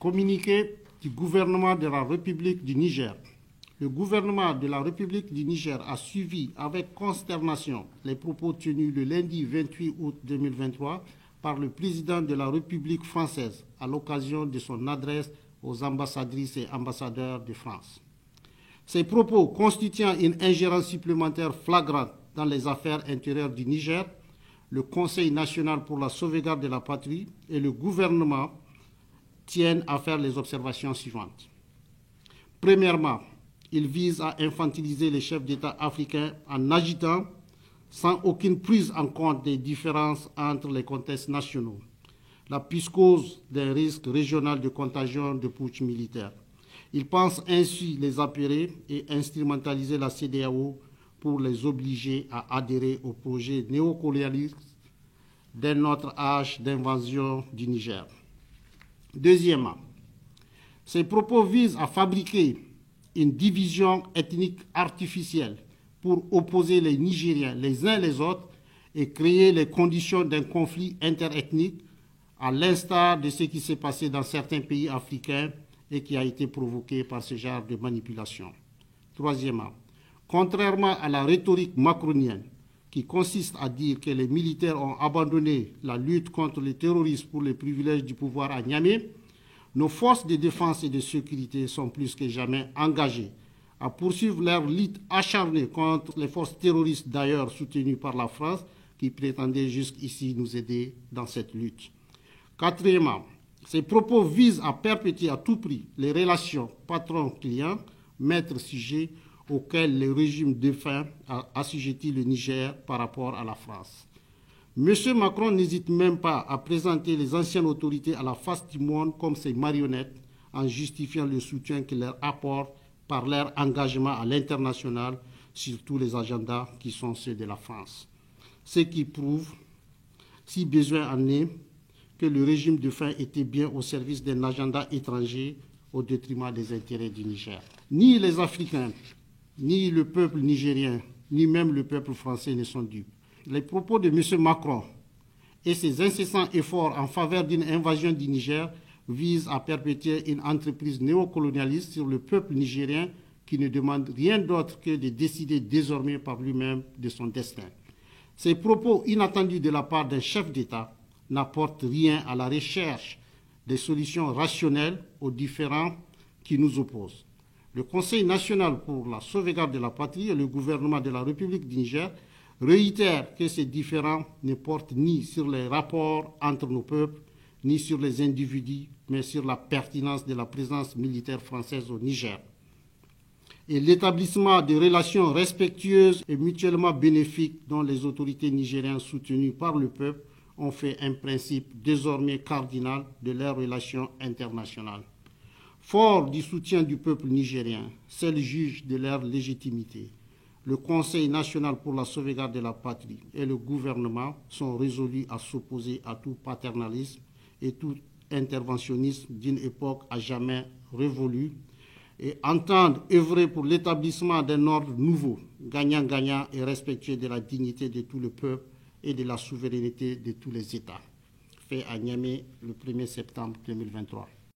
Communiqué du gouvernement de la République du Niger. Le gouvernement de la République du Niger a suivi avec consternation les propos tenus le lundi 28 août 2023 par le président de la République française à l'occasion de son adresse aux ambassadrices et ambassadeurs de France. Ces propos constituant une ingérence supplémentaire flagrante dans les affaires intérieures du Niger, le Conseil national pour la sauvegarde de la patrie et le gouvernement tiennent à faire les observations suivantes. Premièrement, il vise à infantiliser les chefs d'État africains en agitant, sans aucune prise en compte des différences entre les contextes nationaux, la psychose d'un risque régional de contagion de putsch militaire. Il pense ainsi les apairer et instrumentaliser la CEDEAO pour les obliger à adhérer au projet néocolonialiste d'un autre âge d'invasion du Niger. Deuxièmement, ces propos visent à fabriquer une division ethnique artificielle pour opposer les Nigériens les uns les autres et créer les conditions d'un conflit interethnique, à l'instar de ce qui s'est passé dans certains pays africains et qui a été provoqué par ce genre de manipulation. Troisièmement, contrairement à la rhétorique macronienne qui consiste à dire que les militaires ont abandonné la lutte contre les terroristes pour les privilèges du pouvoir à Niamey, nos forces de défense et de sécurité sont plus que jamais engagées à poursuivre leur lutte acharnée contre les forces terroristes, d'ailleurs soutenues par la France, qui prétendaient jusqu'ici nous aider dans cette lutte. Quatrièmement, ces propos visent à perpétuer à tout prix les relations patron-client, maître-sujet, auxquelles le régime défunt a assujetti le Niger par rapport à la France. M. Macron n'hésite même pas à présenter les anciennes autorités à la face du monde comme ses marionnettes en justifiant le soutien qu'il leur apporte par leur engagement à l'international sur tous les agendas qui sont ceux de la France. Ce qui prouve, si besoin en est, que le régime défunt était bien au service d'un agenda étranger au détriment des intérêts du Niger. Ni les Africains, ni le peuple nigérien, ni même le peuple français ne sont dupes. Les propos de M. Macron et ses incessants efforts en faveur d'une invasion du Niger visent à perpétuer une entreprise néocolonialiste sur le peuple nigérien qui ne demande rien d'autre que de décider désormais par lui-même de son destin. Ces propos inattendus de la part d'un chef d'État n'apportent rien à la recherche des solutions rationnelles aux différends qui nous opposent. Le Conseil national pour la sauvegarde de la patrie et le gouvernement de la République du Niger réitèrent que ces différends ne portent ni sur les rapports entre nos peuples, ni sur les individus, mais sur la pertinence de la présence militaire française au Niger. Et l'établissement de relations respectueuses et mutuellement bénéfiques dont les autorités nigériennes soutenues par le peuple ont fait un principe désormais cardinal de leurs relations internationales. Fort du soutien du peuple nigérien, seul juge de leur légitimité, le Conseil national pour la sauvegarde de la patrie et le gouvernement sont résolus à s'opposer à tout paternalisme et tout interventionnisme d'une époque à jamais révolue et entendent œuvrer pour l'établissement d'un ordre nouveau, gagnant-gagnant et respectueux de la dignité de tout le peuple et de la souveraineté de tous les États. Fait à Niamey le 1er septembre 2023.